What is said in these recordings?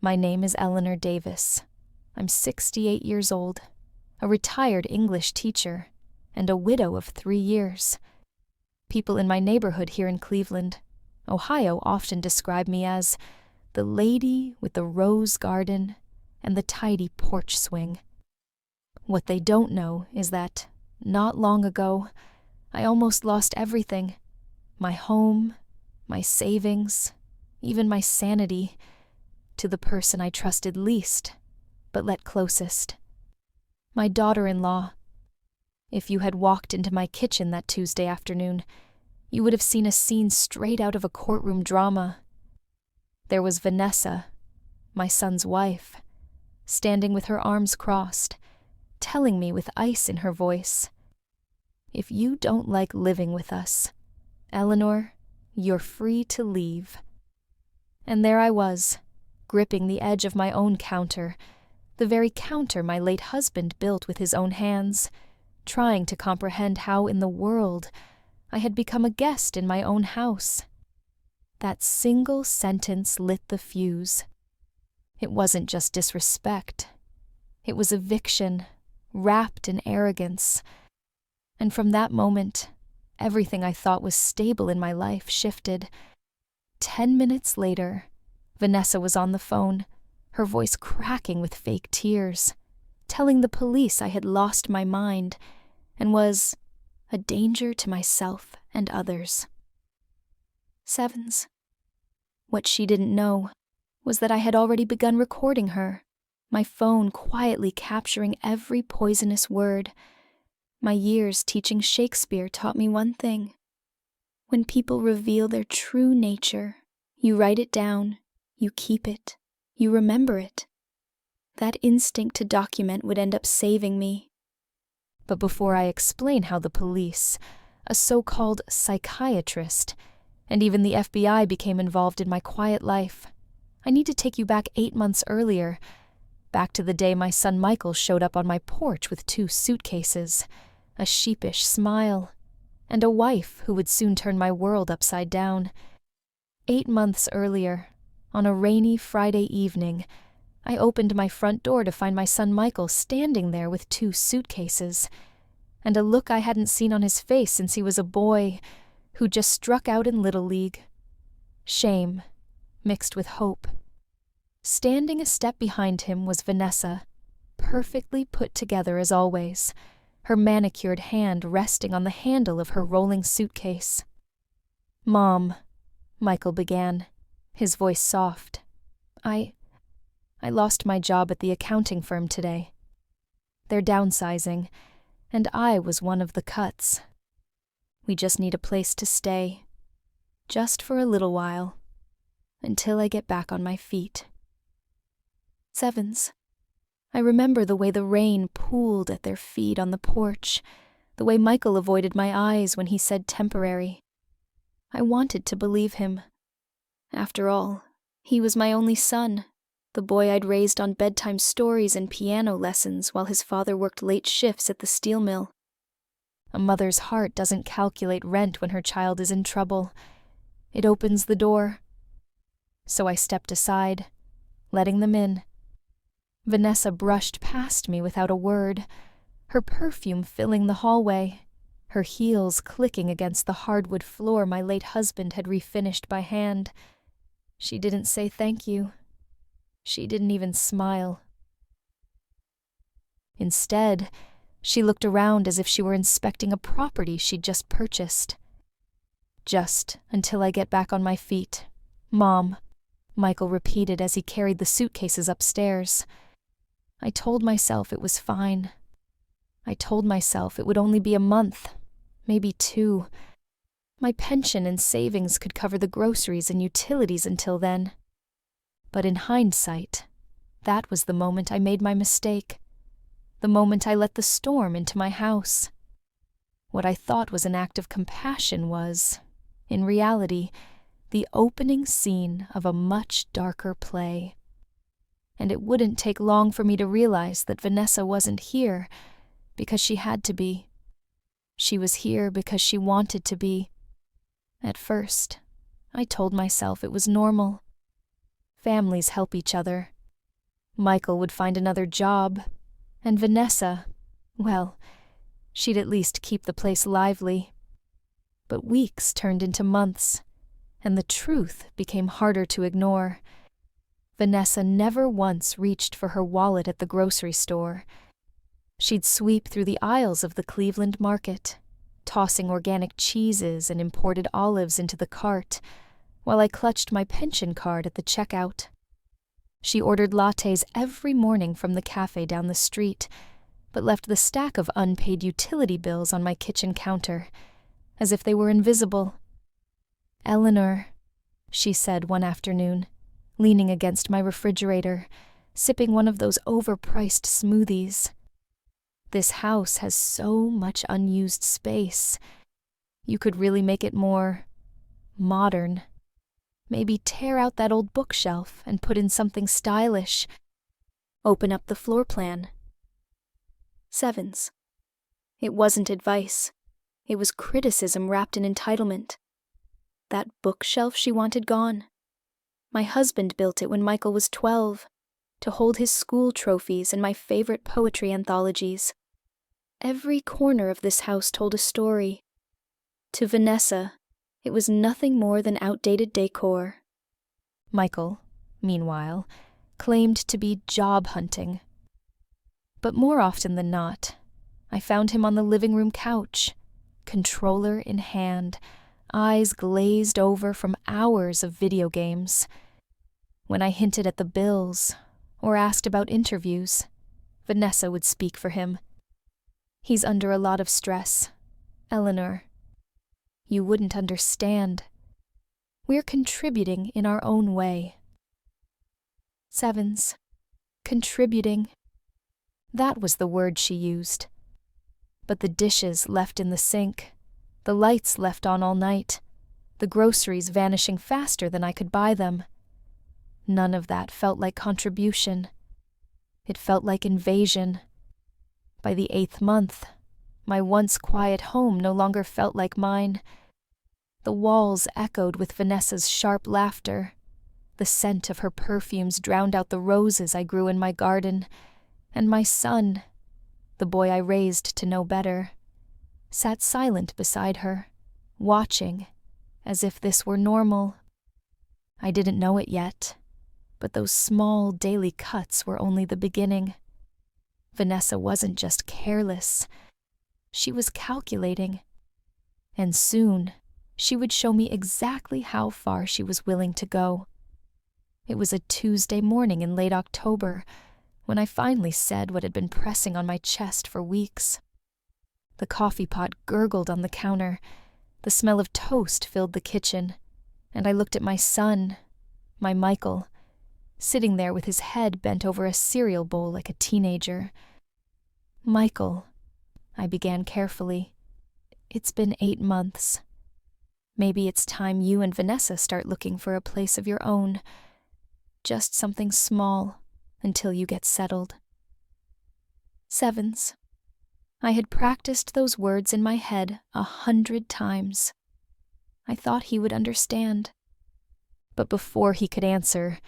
My name is Eleanor Davis. I'm 68 years old, a retired English teacher, and a widow of 3 years. People in my neighborhood here in Cleveland, Ohio, often describe me as the lady with the rose garden and the tidy porch swing. What they don't know is that, not long ago, I almost lost everything: my home, my savings, even my sanity, to the person I trusted least, but let closest. My daughter-in-law. If you had walked into my kitchen that Tuesday afternoon, you would have seen a scene straight out of a courtroom drama. There was Vanessa, my son's wife, standing with her arms crossed, telling me with ice in her voice, "If you don't like living with us, Eleanor, you're free to leave." And there I was, gripping the edge of my own counter, the very counter my late husband built with his own hands, trying to comprehend how in the world I had become a guest in my own house. That single sentence lit the fuse. It wasn't just disrespect. It was eviction, wrapped in arrogance. And from that moment, everything I thought was stable in my life shifted. 10 minutes later, Vanessa was on the phone, her voice cracking with fake tears, telling the police I had lost my mind and was a danger to myself and others. Sevens. What she didn't know was that I had already begun recording her, my phone quietly capturing every poisonous word. My years teaching Shakespeare taught me one thing: when people reveal their true nature, you write it down, you keep it, you remember it. That instinct to document would end up saving me. But before I explain how the police, a so-called psychiatrist, and even the FBI became involved in my quiet life, I need to take you back 8 months earlier, back to the day my son Michael showed up on my porch with 2 suitcases, a sheepish smile, and a wife who would soon turn my world upside down. 8 months earlier, on a rainy Friday evening, I opened my front door to find my son Michael standing there with 2 suitcases, and a look I hadn't seen on his face since he was a boy who just struck out in Little League. Shame, mixed with hope. Standing a step behind him was Vanessa, perfectly put together as always, her manicured hand resting on the handle of her rolling suitcase. "Mom," Michael began, his voice soft. I lost my job at the accounting firm today. They're downsizing, and I was one of the cuts. We just need a place to stay, just for a little while, until I get back on my feet." Sevens. I remember the way the rain pooled at their feet on the porch, the way Michael avoided my eyes when he said temporary. I wanted to believe him. After all, he was my only son, the boy I'd raised on bedtime stories and piano lessons while his father worked late shifts at the steel mill. A mother's heart doesn't calculate rent when her child is in trouble. It opens the door. So I stepped aside, letting them in. Vanessa brushed past me without a word, her perfume filling the hallway, her heels clicking against the hardwood floor my late husband had refinished by hand. She didn't say thank you. She didn't even smile. Instead, she looked around as if she were inspecting a property she'd just purchased. "Just until I get back on my feet, Mom," Michael repeated as he carried the suitcases upstairs. I told myself it was fine. I told myself it would only be a month, maybe 2. My pension and savings could cover the groceries and utilities until then. But in hindsight, that was the moment I made my mistake. The moment I let the storm into my house. What I thought was an act of compassion was, in reality, the opening scene of a much darker play. And it wouldn't take long for me to realize that Vanessa wasn't here because she had to be. She was here because she wanted to be. At first, I told myself it was normal. Families help each other, Michael would find another job, and Vanessa, well, she'd at least keep the place lively. But weeks turned into months, and the truth became harder to ignore. Vanessa never once reached for her wallet at the grocery store. She'd sweep through the aisles of the Cleveland market, tossing organic cheeses and imported olives into the cart, while I clutched my pension card at the checkout. She ordered lattes every morning from the cafe down the street, but left the stack of unpaid utility bills on my kitchen counter, as if they were invisible. "Eleanor," she said one afternoon, leaning against my refrigerator, sipping one of those overpriced smoothies. "This house has so much unused space. You could really make it more modern. Maybe tear out that old bookshelf and put in something stylish. Open up the floor plan." Sevens. It wasn't advice. It was criticism wrapped in entitlement. That bookshelf she wanted gone. My husband built it when Michael was 12, to hold his school trophies and my favorite poetry anthologies. Every corner of this house told a story. To Vanessa, it was nothing more than outdated decor. Michael, meanwhile, claimed to be job hunting. But more often than not, I found him on the living room couch, controller in hand, eyes glazed over from hours of video games. When I hinted at the bills or asked about interviews, Vanessa would speak for him. "He's under a lot of stress, Eleanor. You wouldn't understand. We're contributing in our own way." Sevens. Contributing. That was the word she used. But the dishes left in the sink, the lights left on all night, the groceries vanishing faster than I could buy them. None of that felt like contribution. It felt like invasion. By the 8th month, my once quiet home no longer felt like mine. The walls echoed with Vanessa's sharp laughter. The scent of her perfumes drowned out the roses I grew in my garden, and my son, the boy I raised to know better, sat silent beside her, watching, as if this were normal. I didn't know it yet, but those small daily cuts were only the beginning. Vanessa wasn't just careless. She was calculating. And soon, she would show me exactly how far she was willing to go. It was a Tuesday morning in late October when I finally said what had been pressing on my chest for weeks. The coffee pot gurgled on the counter, the smell of toast filled the kitchen, and I looked at my son, my Michael, sitting there with his head bent over a cereal bowl like a teenager. "Michael," I began carefully, "it's been 8 months. Maybe it's time you and Vanessa start looking for a place of your own. Just something small until you get settled." Sevens. I had practiced those words in my head 100 times. I thought he would understand. But before he could answer,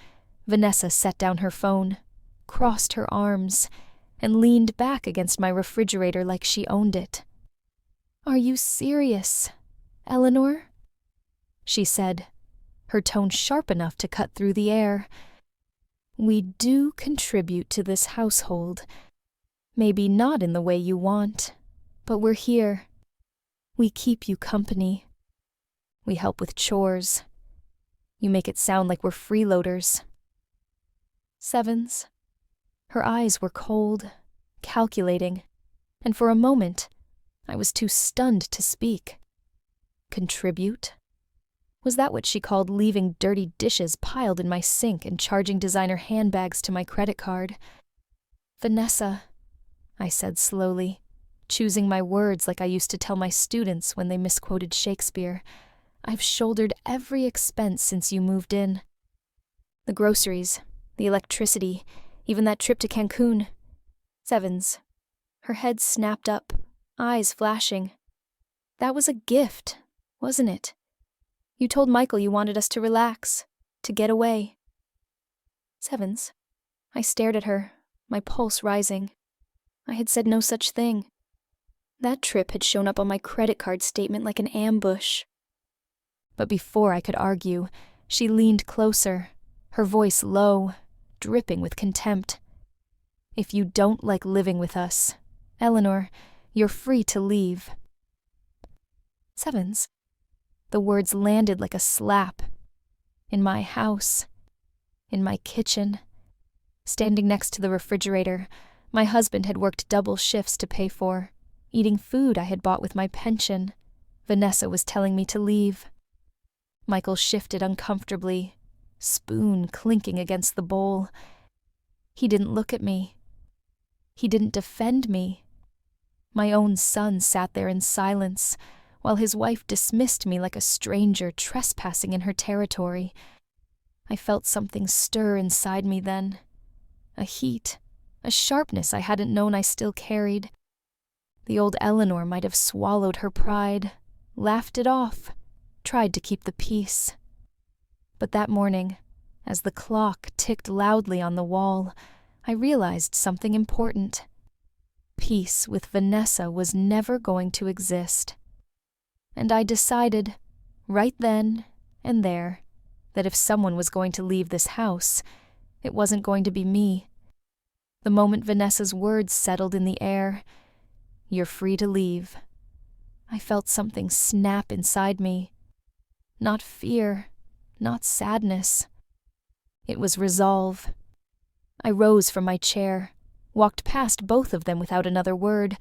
Vanessa set down her phone, crossed her arms, and leaned back against my refrigerator like she owned it. "Are you serious, Eleanor?" she said, her tone sharp enough to cut through the air. "We do contribute to this household. Maybe not in the way you want, but we're here. We keep you company. We help with chores. You make it sound like we're freeloaders." Sevens. Her eyes were cold, calculating, and for a moment, I was too stunned to speak. Contribute? Was that what she called leaving dirty dishes piled in my sink and charging designer handbags to my credit card? "Vanessa," I said slowly, choosing my words like I used to tell my students when they misquoted Shakespeare, "I've shouldered every expense since you moved in. The groceries, the electricity, even that trip to Cancun." Sevens. Her head snapped up, eyes flashing. "That was a gift, wasn't it? You told Michael you wanted us to relax, to get away." Sevens. I stared at her, my pulse rising. I had said no such thing. That trip had shown up on my credit card statement like an ambush. But before I could argue, she leaned closer, her voice low, dripping with contempt. If you don't like living with us, Eleanor, you're free to leave. Sevens. The words landed like a slap. In my house. In my kitchen. Standing next to the refrigerator, my husband had worked double shifts to pay for, eating food I had bought with my pension. Vanessa was telling me to leave. Michael shifted uncomfortably, spoon clinking against the bowl. He didn't look at me. He didn't defend me. My own son sat there in silence, while his wife dismissed me like a stranger trespassing in her territory. I felt something stir inside me then. A heat, a sharpness I hadn't known I still carried. The old Eleanor might have swallowed her pride, laughed it off, tried to keep the peace. But that morning, as the clock ticked loudly on the wall, I realized something important. Peace with Vanessa was never going to exist. And I decided, right then and there, that if someone was going to leave this house, it wasn't going to be me. The moment Vanessa's words settled in the air, "You're free to leave," I felt something snap inside me. Not fear, not sadness. It was resolve. I rose from my chair, walked past both of them without another word,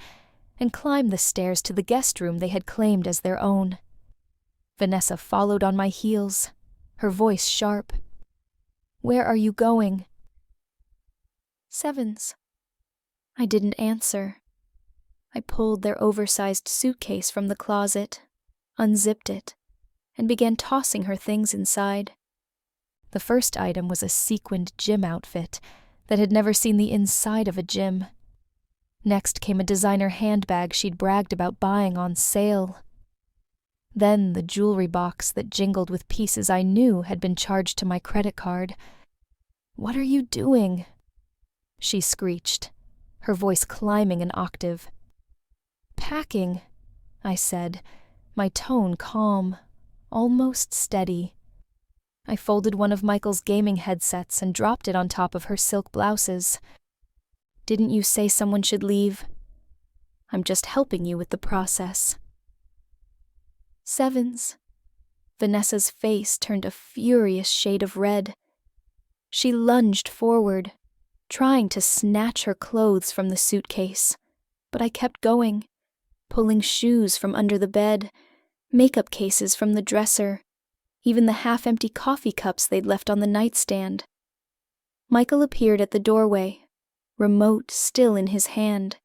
and climbed the stairs to the guest room they had claimed as their own. Vanessa followed on my heels, her voice sharp. "Where are you going?" "Sevens." I didn't answer. I pulled their oversized suitcase from the closet, unzipped it, and began tossing her things inside. The first item was a sequined gym outfit that had never seen the inside of a gym. Next came a designer handbag she'd bragged about buying on sale. Then the jewelry box that jingled with pieces I knew had been charged to my credit card. "What are you doing?" she screeched, her voice climbing an octave. "Packing," I said, my tone calm, almost steady. I folded one of Michael's gaming headsets and dropped it on top of her silk blouses. "Didn't you say someone should leave? I'm just helping you with the process." "Sevens." Vanessa's face turned a furious shade of red. She lunged forward, trying to snatch her clothes from the suitcase, but I kept going, pulling shoes from under the bed, makeup cases from the dresser, even the half-empty coffee cups they'd left on the nightstand. Michael appeared at the doorway, remote still in his hand,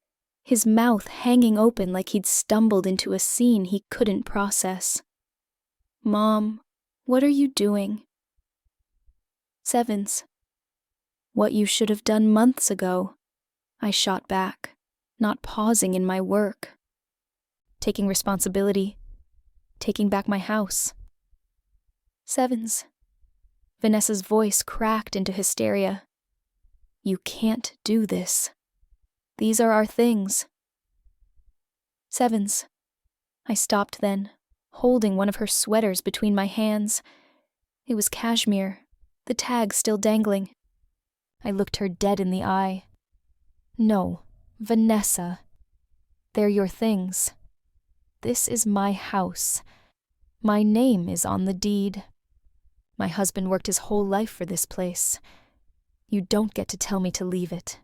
his mouth hanging open like he'd stumbled into a scene he couldn't process. "Mom, what are you doing?" "Sevens." "What you should have done months ago," I shot back, not pausing in my work. "Taking responsibility. Taking back my house." "Sevens." Vanessa's voice cracked into hysteria. "You can't do this. These are our things." "Sevens." I stopped then, holding one of her sweaters between my hands. It was cashmere, the tag still dangling. I looked her dead in the eye. "No, Vanessa. They're your things. This is my house. My name is on the deed. My husband worked his whole life for this place. You don't get to tell me to leave it."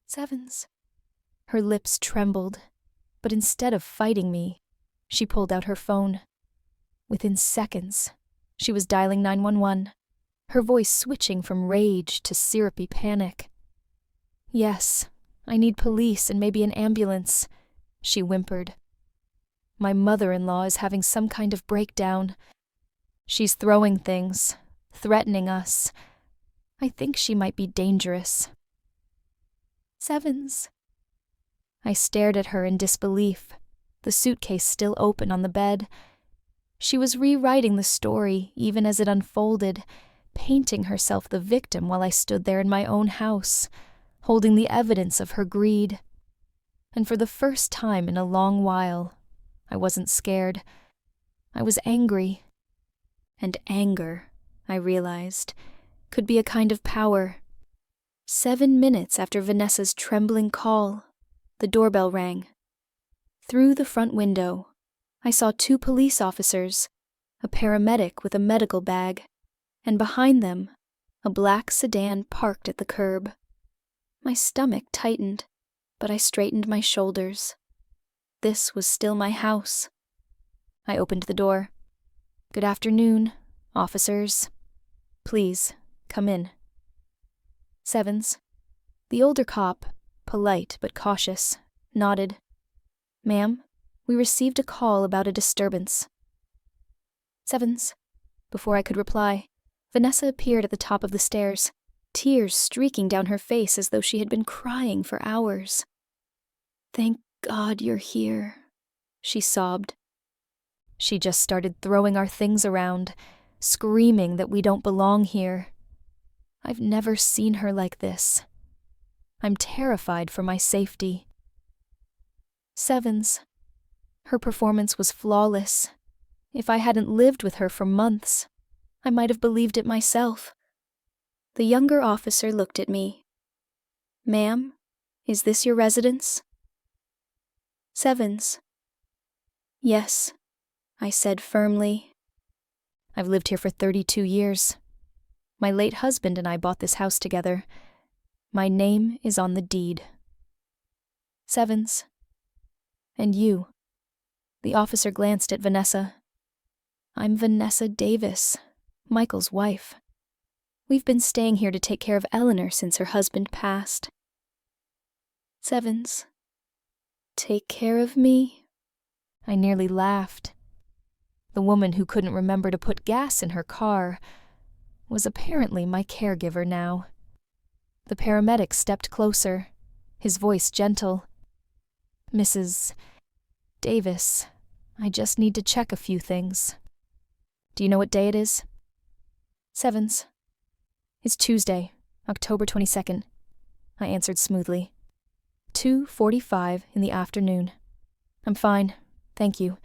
"Sevens." Her lips trembled, but instead of fighting me, she pulled out her phone. Within seconds, she was dialing 911, her voice switching from rage to syrupy panic. "Yes, I need police and maybe an ambulance," she whimpered. "My mother-in-law is having some kind of breakdown. She's throwing things, threatening us. I think she might be dangerous." "Sevens." I stared at her in disbelief, the suitcase still open on the bed. She was rewriting the story even as it unfolded, painting herself the victim while I stood there in my own house, holding the evidence of her greed. And for the first time in a long while, I wasn't scared. I was angry. And anger, I realized, could be a kind of power. 7 minutes after Vanessa's trembling call, the doorbell rang. Through the front window, I saw 2 police officers, a paramedic with a medical bag, and behind them, a black sedan parked at the curb. My stomach tightened, but I straightened my shoulders. This was still my house. I opened the door. "Good afternoon, officers. Please, come in." Sevens. The older cop, polite but cautious, nodded. "Ma'am, we received a call about a disturbance." Sevens. Before I could reply, Vanessa appeared at the top of the stairs, tears streaking down her face as though she had been crying for hours. "Thank God you're here," she sobbed. She just started throwing our things around, screaming that we don't belong here. I've never seen her like this. I'm terrified for my safety. Sevens. Her performance was flawless. If I hadn't lived with her for months, I might have believed it myself. The younger officer looked at me. "Ma'am, is this your residence?" Sevens. "Yes," I said firmly. "I've lived here for 32 years. My late husband and I bought this house together. My name is on the deed." Sevens. "And you?" The officer glanced at Vanessa. "I'm Vanessa Davis, Michael's wife. We've been staying here to take care of Eleanor since her husband passed." Sevens. "Take care of me?" I nearly laughed. The woman who couldn't remember to put gas in her car was apparently my caregiver now. The paramedic stepped closer, his voice gentle. "Mrs. Davis, I just need to check a few things. Do you know what day it is?" Sevens. "It's Tuesday, October 22nd, I answered smoothly. 2:45 in the afternoon. I'm fine, thank you.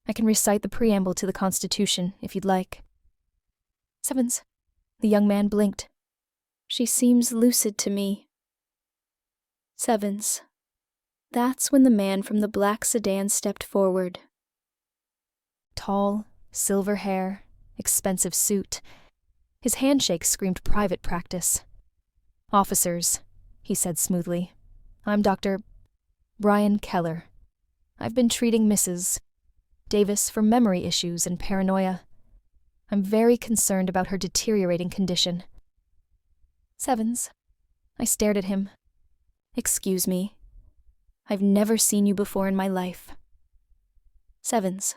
I can recite the preamble to the Constitution, if you'd like." Sevens. The young man blinked. "She seems lucid to me." Sevens. That's when the man from the black sedan stepped forward. Tall, silver hair, expensive suit. His handshake screamed private practice. "Officers," he said smoothly. "I'm Dr. Brian Keller. I've been treating Mrs. Davis for memory issues and paranoia. I'm very concerned about her deteriorating condition." Sevens. I stared at him. "Excuse me. I've never seen you before in my life." Sevens.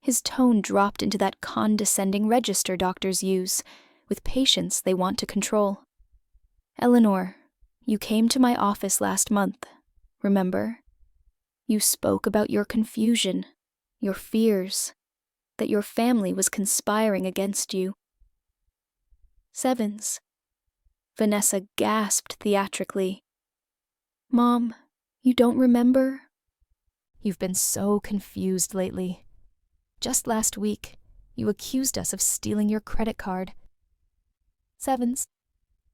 His tone dropped into that condescending register doctors use, with patients they want to control. "Eleanor, you came to my office last month, remember? You spoke about your confusion, your fears, that your family was conspiring against you." Sevens. Vanessa gasped theatrically. "Mom, you don't remember?" "You've been so confused lately. Just last week, you accused us of stealing your credit card." Sevens.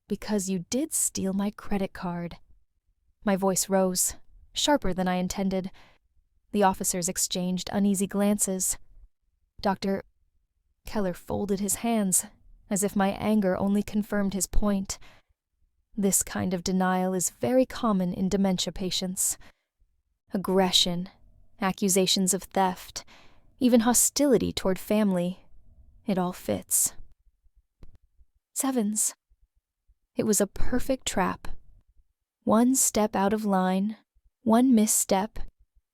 "Because you did steal my credit card." My voice rose, sharper than I intended. The officers exchanged uneasy glances. Dr. Keller folded his hands, as if my anger only confirmed his point. This kind of denial is very common in dementia patients. Aggression, accusations of theft, even hostility toward family. It all fits. Sevens. It was a perfect trap. One step out of line, one misstep,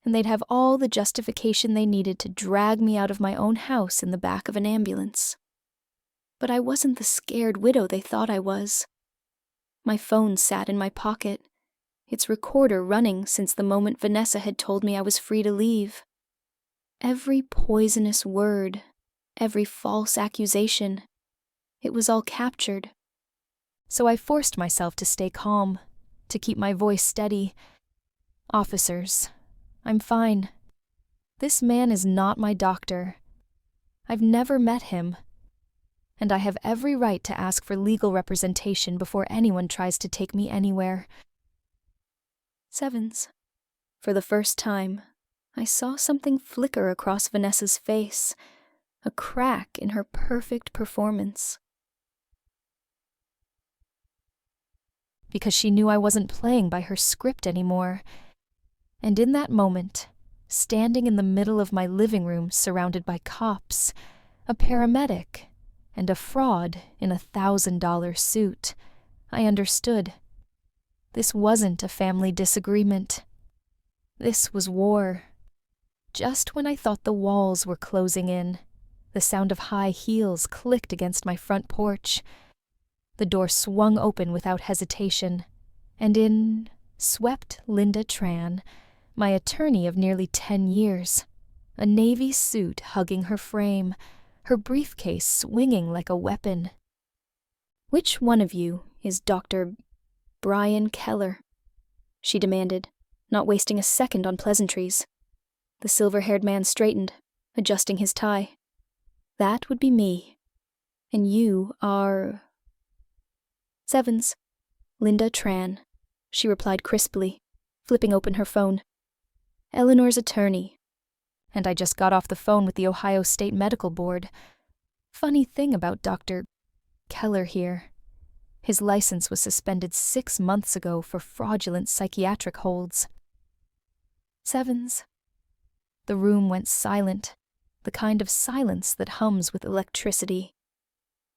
and they'd have all the justification they needed to drag me out of my own house in the back of an ambulance. But I wasn't the scared widow they thought I was. My phone sat in my pocket, its recorder running since the moment Vanessa had told me I was free to leave. Every poisonous word, every false accusation, It was all captured. So I forced myself to stay calm, to keep my voice steady. Officers, I'm fine. This man is not my doctor. I've never met him. And I have every right to ask for legal representation before anyone tries to take me anywhere. Sevens. For the first time, I saw something flicker across Vanessa's face, a crack in her perfect performance. Because she knew I wasn't playing by her script anymore. And in that moment, standing in the middle of my living room surrounded by cops, a paramedic, and a fraud in a $1,000 suit, I understood. This wasn't a family disagreement. This was war. Just when I thought the walls were closing in, the sound of high heels clicked against my front porch. The door swung open without hesitation, and in swept Linda Tran, my attorney of nearly 10 years, a navy suit hugging her frame, her briefcase swinging like a weapon. "Which one of you is Dr. Brian Keller?" she demanded, not wasting a second on pleasantries. The silver-haired man straightened, adjusting his tie. "That would be me. And you are—" "Sevens. Linda Tran," she replied crisply, flipping open her phone. "Eleanor's attorney. And I just got off the phone with the Ohio State Medical Board. Funny thing about Dr. Keller here. His license was suspended 6 months ago for fraudulent psychiatric holds." Sevens. The room went silent, the kind of silence that hums with electricity.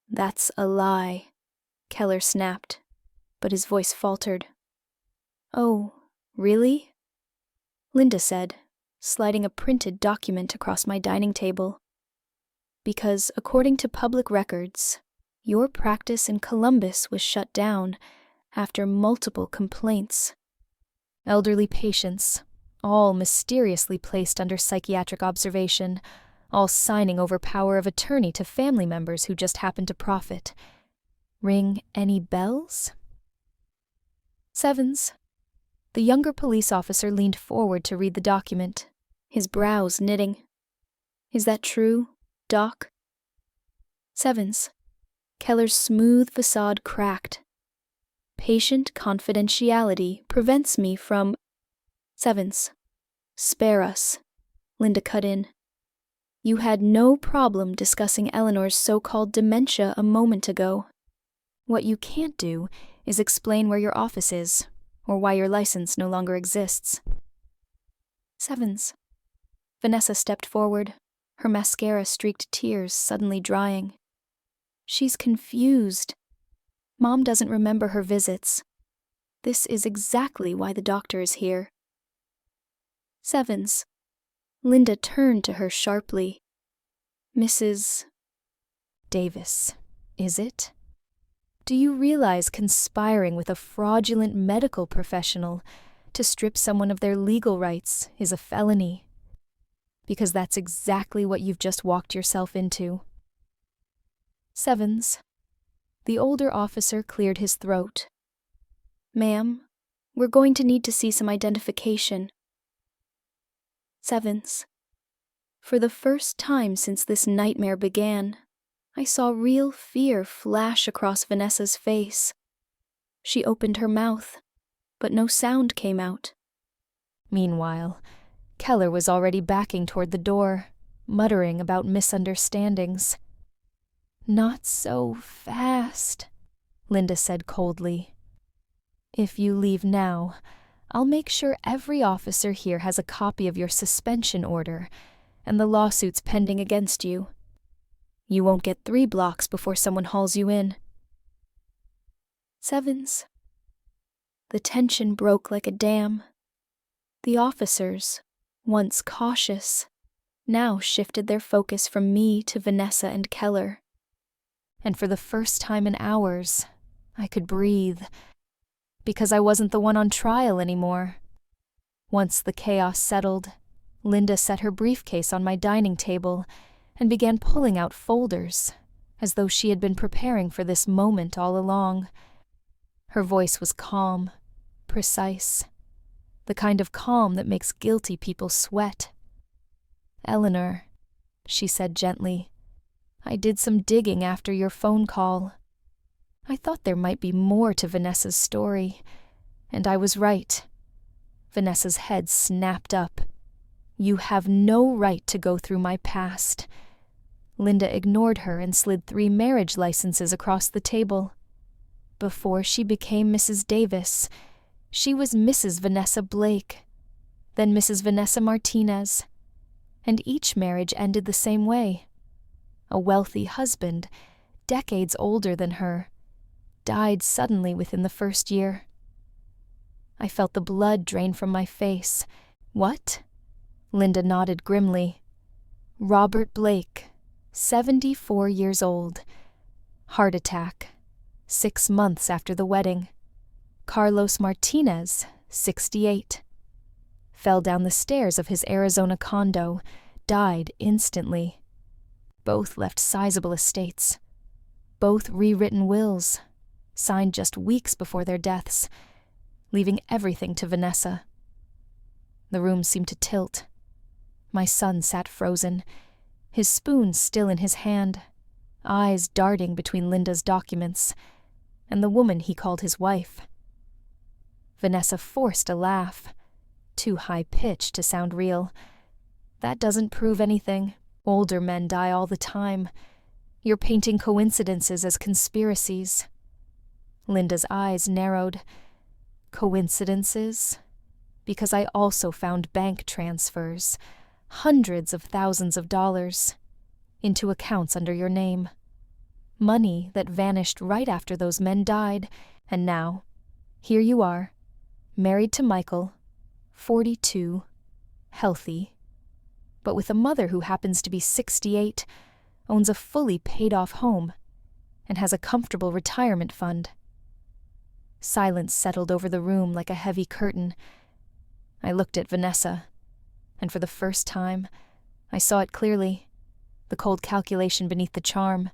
"That's a lie," Keller snapped, but his voice faltered. "Oh, really?" Linda said, sliding a printed document across my dining table. "Because according to public records, your practice in Columbus was shut down after multiple complaints. Elderly patients, all mysteriously placed under psychiatric observation, all signing over power of attorney to family members who just happened to profit. Ring any bells?" Sevens. The younger police officer leaned forward to read the document, his brows knitting. "Is that true, Doc?" Sevens. Keller's smooth facade cracked. "Patient confidentiality prevents me from—" Sevens. "Spare us," Linda cut in. "You had no problem discussing Eleanor's so-called dementia a moment ago. What you can't do is explain where your office is, or why your license no longer exists." Sevens. Vanessa stepped forward, her mascara-streaked tears suddenly drying. "She's confused. Mom doesn't remember her visits. This is exactly why the doctor is here." Sevens. Linda turned to her sharply. "Mrs. Davis, is it? Do you realize conspiring with a fraudulent medical professional to strip someone of their legal rights is a felony? Because that's exactly what you've just walked yourself into." Sevens. The older officer cleared his throat. "Ma'am, we're going to need to see some identification." Sevens. For the first time since this nightmare began, I saw real fear flash across Vanessa's face. She opened her mouth, but no sound came out. Meanwhile, Keller was already backing toward the door, muttering about misunderstandings. "Not so fast," Linda said coldly. "If you leave now, I'll make sure every officer here has a copy of your suspension order and the lawsuits pending against you. You won't get 3 blocks before someone hauls you in." Sevens. The tension broke like a dam. The officers, once cautious, now shifted their focus from me to Vanessa and Keller. And for the first time in hours, I could breathe, because I wasn't the one on trial anymore. Once the chaos settled, Linda set her briefcase on my dining table and began pulling out folders, as though she had been preparing for this moment all along. Her voice was calm, precise, the kind of calm that makes guilty people sweat. "Eleanor," she said gently, "I did some digging after your phone call. I thought there might be more to Vanessa's story, and I was right." Vanessa's head snapped up. "You have no right to go through my past." Linda ignored her and slid 3 marriage licenses across the table. Before she became Mrs. Davis, she was Mrs. Vanessa Blake, then Mrs. Vanessa Martinez, and each marriage ended the same way. A wealthy husband, decades older than her, died suddenly within the first year. I felt the blood drain from my face. "What?" Linda nodded grimly. "Robert Blake, 74 years old. Heart attack, 6 months after the wedding. Carlos Martinez, 68. Fell down the stairs of his Arizona condo, died instantly. Both left sizable estates. Both rewritten wills, signed just weeks before their deaths, leaving everything to Vanessa." The room seemed to tilt. My son sat frozen, his spoon still in his hand, eyes darting between Linda's documents and the woman he called his wife. Vanessa forced a laugh, too high-pitched to sound real. "That doesn't prove anything. Older men die all the time. You're painting coincidences as conspiracies." Linda's eyes narrowed. "Coincidences? Because I also found bank transfers, hundreds of thousands of dollars, into accounts under your name. Money that vanished right after those men died, and now, here you are, married to Michael, 42, healthy, but with a mother who happens to be 68, owns a fully paid-off home, and has a comfortable retirement fund." Silence settled over the room like a heavy curtain. I looked at Vanessa, and for the first time, I saw it clearly, the cold calculation beneath the charm,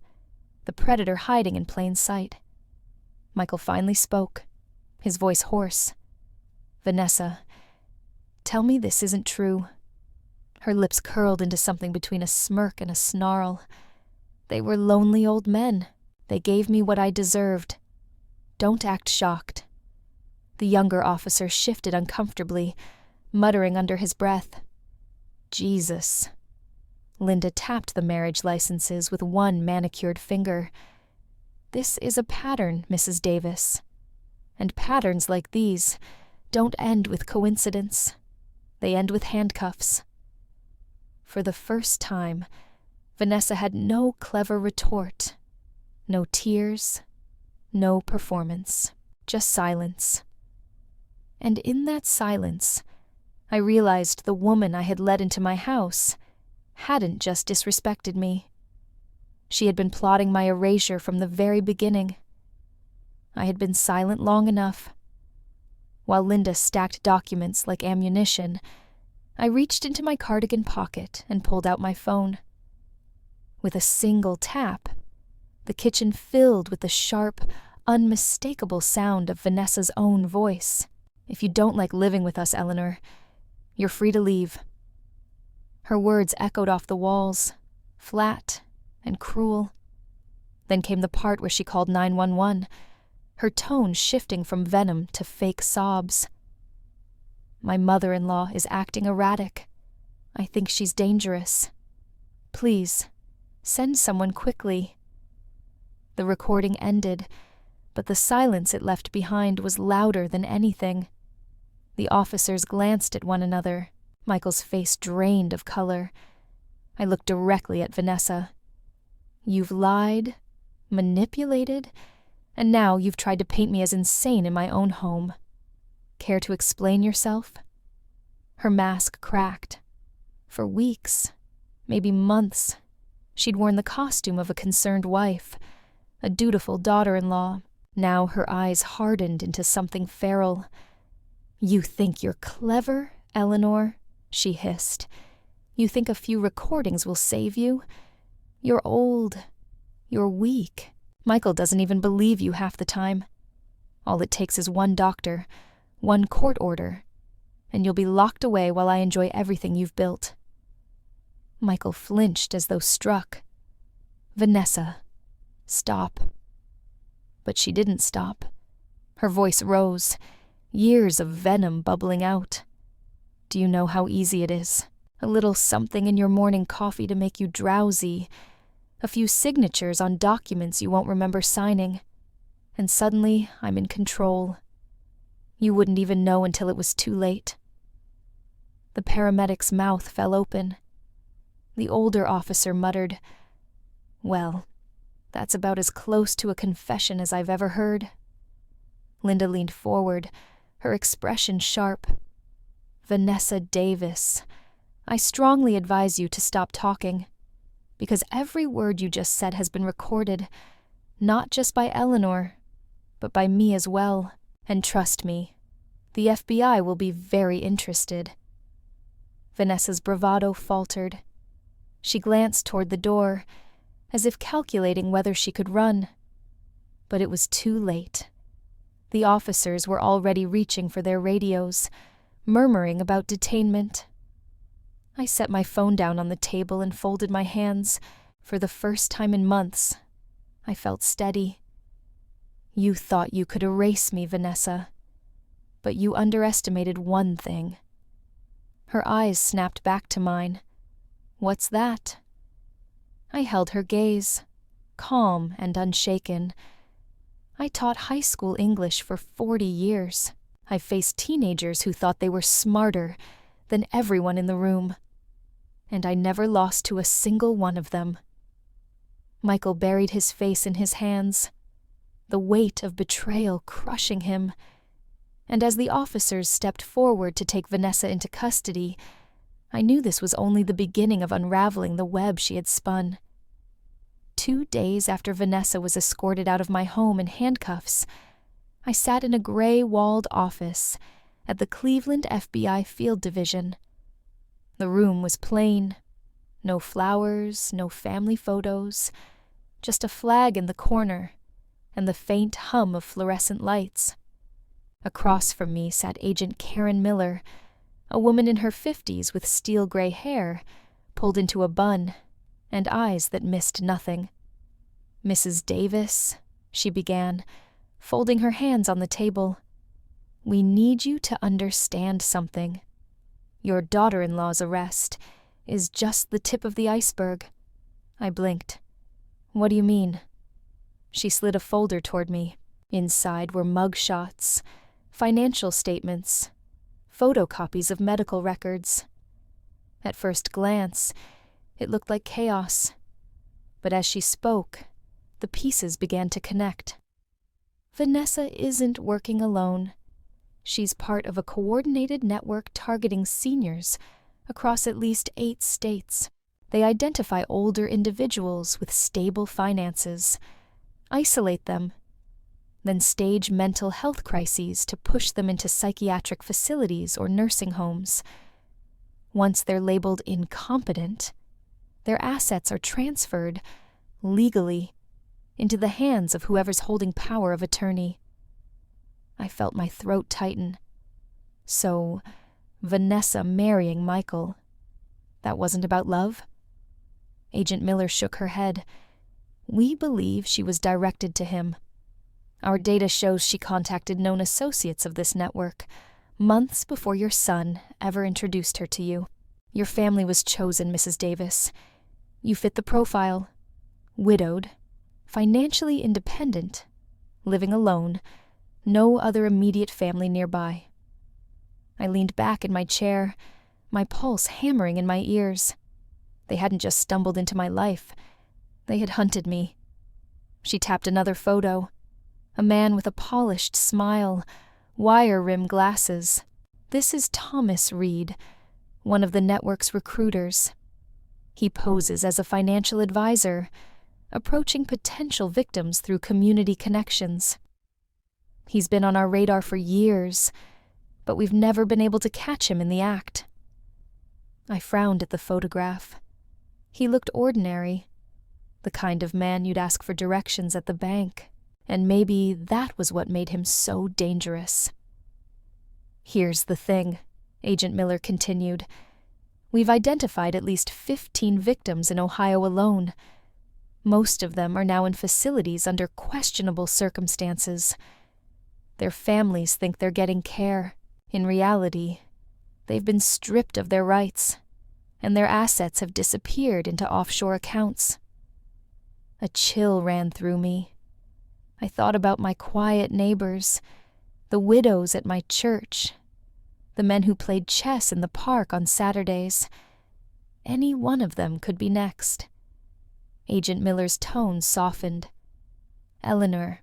the predator hiding in plain sight. Michael finally spoke, his voice hoarse. "Vanessa, tell me this isn't true." Her lips curled into something between a smirk and a snarl. "They were lonely old men. They gave me what I deserved. Don't act shocked." The younger officer shifted uncomfortably, muttering under his breath, "Jesus." Linda tapped the marriage licenses with one manicured finger. "This is a pattern, Mrs. Davis. And patterns like these don't end with coincidence. They end with handcuffs." For the first time, Vanessa had no clever retort, no tears, no performance, just silence. And in that silence, I realized the woman I had let into my house hadn't just disrespected me. She had been plotting my erasure from the very beginning. I had been silent long enough. While Linda stacked documents like ammunition, I reached into my cardigan pocket and pulled out my phone. With a single tap, the kitchen filled with the sharp, unmistakable sound of Vanessa's own voice. "If you don't like living with us, Eleanor, you're free to leave." Her words echoed off the walls, flat and cruel. Then came the part where she called 911, her tone shifting from venom to fake sobs. "My mother-in-law is acting erratic. I think she's dangerous. Please, send someone quickly." The recording ended, but the silence it left behind was louder than anything. The officers glanced at one another, Michael's face drained of color. I looked directly at Vanessa. "You've lied, manipulated, and now you've tried to paint me as insane in my own home. Care to explain yourself?" Her mask cracked. For weeks, maybe months, she'd worn the costume of a concerned wife, a dutiful daughter-in-law. Now her eyes hardened into something feral. "You think you're clever, Eleanor?" she hissed. "You think a few recordings will save you? You're old. You're weak. Michael doesn't even believe you half the time. All it takes is one doctor, one court order, and you'll be locked away while I enjoy everything you've built." Michael flinched as though struck. "Vanessa, stop." But she didn't stop. Her voice rose, years of venom bubbling out. "Do you know how easy it is? A little something in your morning coffee to make you drowsy, a few signatures on documents you won't remember signing, and suddenly I'm in control. You wouldn't even know until it was too late." The paramedic's mouth fell open. The older officer muttered, "Well, that's about as close to a confession as I've ever heard." Linda leaned forward, her expression sharp. "Vanessa Davis, I strongly advise you to stop talking, because every word you just said has been recorded, not just by Eleanor, but by me as well, and trust me, the FBI will be very interested." Vanessa's bravado faltered. She glanced toward the door, as if calculating whether she could run. But it was too late. The officers were already reaching for their radios, murmuring about detainment. I set my phone down on the table and folded my hands. For the first time in months, I felt steady. "You thought you could erase me, Vanessa, but you underestimated one thing." Her eyes snapped back to mine. "What's that?" I held her gaze, calm and unshaken. I taught high school English for 40 years. I faced teenagers who thought they were smarter than everyone in the room, and I never lost to a single one of them. Michael buried his face in his hands, the weight of betrayal crushing him, and as the officers stepped forward to take Vanessa into custody, I knew this was only the beginning of unraveling the web she had spun. 2 days after Vanessa was escorted out of my home in handcuffs, I sat in a gray-walled office at the Cleveland FBI Field Division. The room was plain. No flowers, no family photos, just a flag in the corner and the faint hum of fluorescent lights. Across from me sat Agent Karen Miller, a woman in her 50s with steel-gray hair pulled into a bun and eyes that missed nothing. "Mrs. Davis," she began, folding her hands on the table, "we need you to understand something. Your daughter-in-law's arrest is just the tip of the iceberg." I blinked. "What do you mean?" She slid a folder toward me. Inside were mugshots, financial statements, photocopies of medical records. At first glance, it looked like chaos, but as she spoke, the pieces began to connect. Vanessa isn't working alone. She's part of a coordinated network targeting seniors across at least 8 states. They identify older individuals with stable finances, isolate them, then stage mental health crises to push them into psychiatric facilities or nursing homes. Once they're labeled incompetent, their assets are transferred, legally, into the hands of whoever's holding power of attorney. I felt my throat tighten. So, Vanessa marrying Michael, that wasn't about love? Agent Miller shook her head. "We believe she was directed to him. Our data shows she contacted known associates of this network months before your son ever introduced her to you. Your family was chosen, Mrs. Davis. You fit the profile. Widowed, financially independent, living alone, no other immediate family nearby." I leaned back in my chair, my pulse hammering in my ears. They hadn't just stumbled into my life. They had hunted me. She tapped another photo. A man with a polished smile, wire-rim glasses. "This is Thomas Reed, one of the network's recruiters. He poses as a financial advisor, approaching potential victims through community connections. He's been on our radar for years, but we've never been able to catch him in the act." I frowned at the photograph. He looked ordinary. The kind of man you'd ask for directions at the bank, and maybe that was what made him so dangerous. Here's the thing, Agent Miller continued. We've identified at least 15 victims in Ohio alone. Most of them are now in facilities under questionable circumstances. Their families think they're getting care. In reality, they've been stripped of their rights, and their assets have disappeared into offshore accounts. A chill ran through me. I thought about my quiet neighbors, the widows at my church, the men who played chess in the park on Saturdays. Any one of them could be next. Agent Miller's tone softened. Eleanor,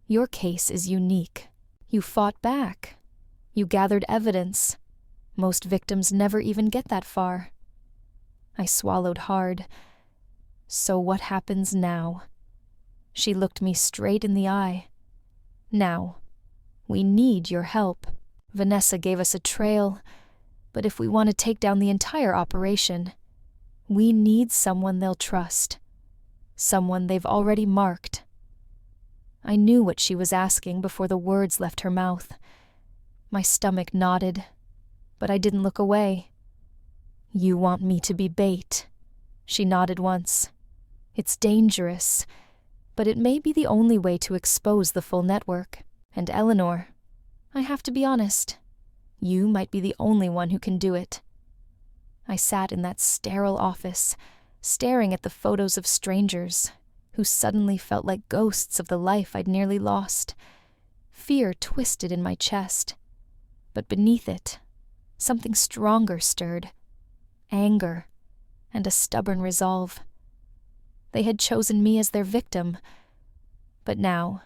your case is unique. You fought back. You gathered evidence. Most victims never even get that far. I swallowed hard. So what happens now? She looked me straight in the eye. Now, we need your help. Vanessa gave us a trail, but if we want to take down the entire operation, we need someone they'll trust. Someone they've already marked. I knew what she was asking before the words left her mouth. My stomach knotted, but I didn't look away. You want me to be bait? She nodded once. It's dangerous, but it may be the only way to expose the full network. And Eleanor, I have to be honest, you might be the only one who can do it. I sat in that sterile office, staring at the photos of strangers who suddenly felt like ghosts of the life I'd nearly lost. Fear twisted in my chest, but beneath it, something stronger stirred. Anger and a stubborn resolve. They had chosen me as their victim, but now,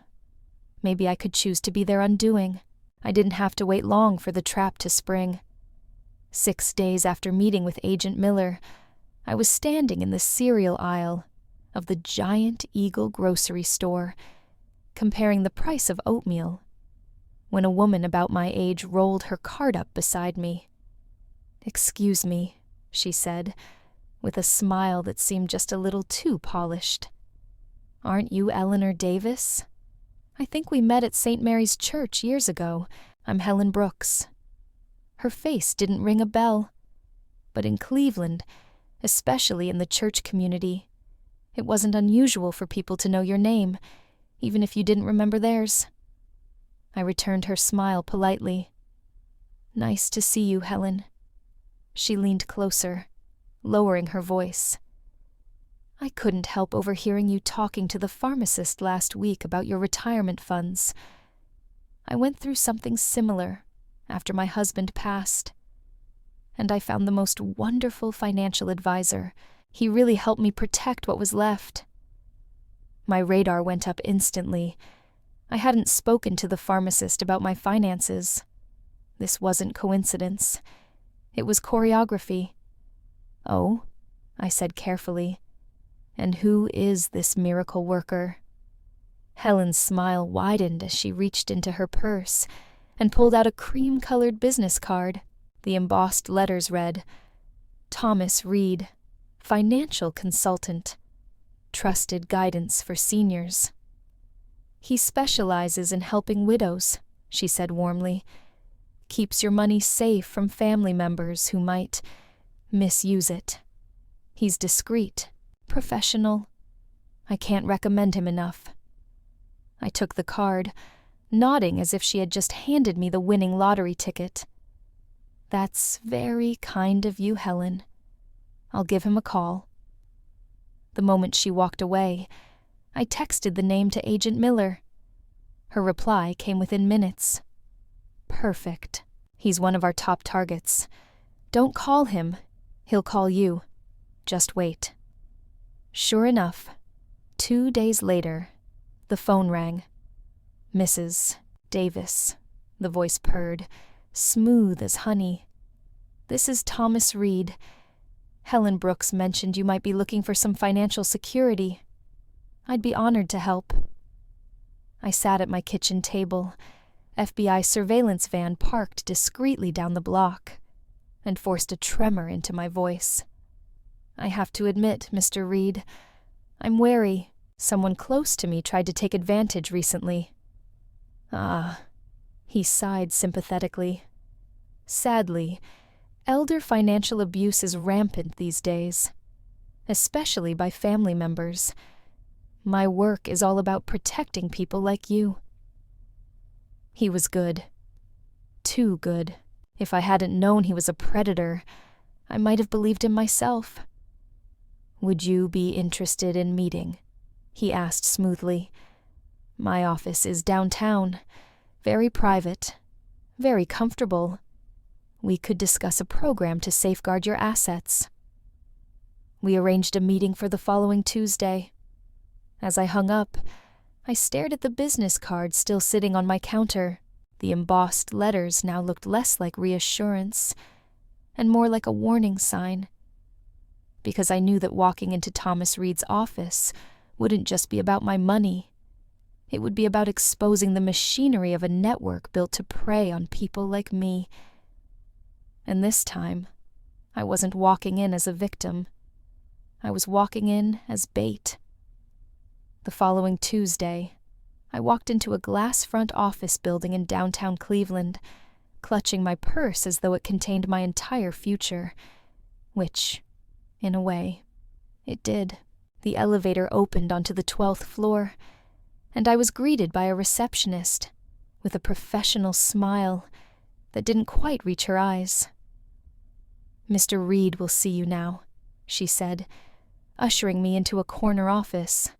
maybe I could choose to be their undoing. I didn't have to wait long for the trap to spring. 6 days after meeting with Agent Miller, I was standing in the cereal aisle of the Giant Eagle grocery store, comparing the price of oatmeal, when a woman about my age rolled her cart up beside me. "Excuse me," she said, with a smile that seemed just a little too polished. "Aren't you Eleanor Davis? I think we met at St. Mary's Church years ago. I'm Helen Brooks." Her face didn't ring a bell, but in Cleveland, especially in the church community, it wasn't unusual for people to know your name, even if you didn't remember theirs. I returned her smile politely. "Nice to see you, Helen." She leaned closer, lowering her voice. "I couldn't help overhearing you talking to the pharmacist last week about your retirement funds. I went through something similar after my husband passed, and I found the most wonderful financial advisor. He really helped me protect what was left." My radar went up instantly. I hadn't spoken to the pharmacist about my finances. This wasn't coincidence. It was choreography. "Oh," I said carefully, "and who is this miracle worker?" Helen's smile widened as she reached into her purse and pulled out a cream-colored business card. The embossed letters read, "Thomas Reed, Financial Consultant, Trusted Guidance for Seniors." "He specializes in helping widows," she said warmly. "Keeps your money safe from family members who might misuse it. He's discreet, professional. I can't recommend him enough." I took the card, nodding as if she had just handed me the winning lottery ticket. "That's very kind of you, Helen. I'll give him a call." The moment she walked away, I texted the name to Agent Miller. Her reply came within minutes. "Perfect. He's one of our top targets. Don't call him. He'll call you. Just wait." Sure enough, 2 days later, the phone rang. "Mrs. Davis," the voice purred, smooth as honey. "This is Thomas Reed. Helen Brooks mentioned you might be looking for some financial security. I'd be honored to help." I sat at my kitchen table, FBI surveillance van parked discreetly down the block, and forced a tremor into my voice. "I have to admit, Mr. Reed, I'm wary. Someone close to me tried to take advantage recently." "Ah," he sighed sympathetically. "Sadly, elder financial abuse is rampant these days, especially by family members. My work is all about protecting people like you." He was good. Too good. If I hadn't known he was a predator, I might have believed him myself. "Would you be interested in meeting?" he asked smoothly. "My office is downtown, very private, very comfortable. We could discuss a program to safeguard your assets." We arranged a meeting for the following Tuesday. As I hung up, I stared at the business card still sitting on my counter. The embossed letters now looked less like reassurance and more like a warning sign, because I knew that walking into Thomas Reed's office wouldn't just be about my money. It would be about exposing the machinery of a network built to prey on people like me. And this time, I wasn't walking in as a victim. I was walking in as bait. The following Tuesday, I walked into a glass-front office building in downtown Cleveland, clutching my purse as though it contained my entire future, which, in a way, it did. The elevator opened onto the 12th floor, and I was greeted by a receptionist with a professional smile that didn't quite reach her eyes. "Mr. Reed will see you now," she said, ushering me into a corner office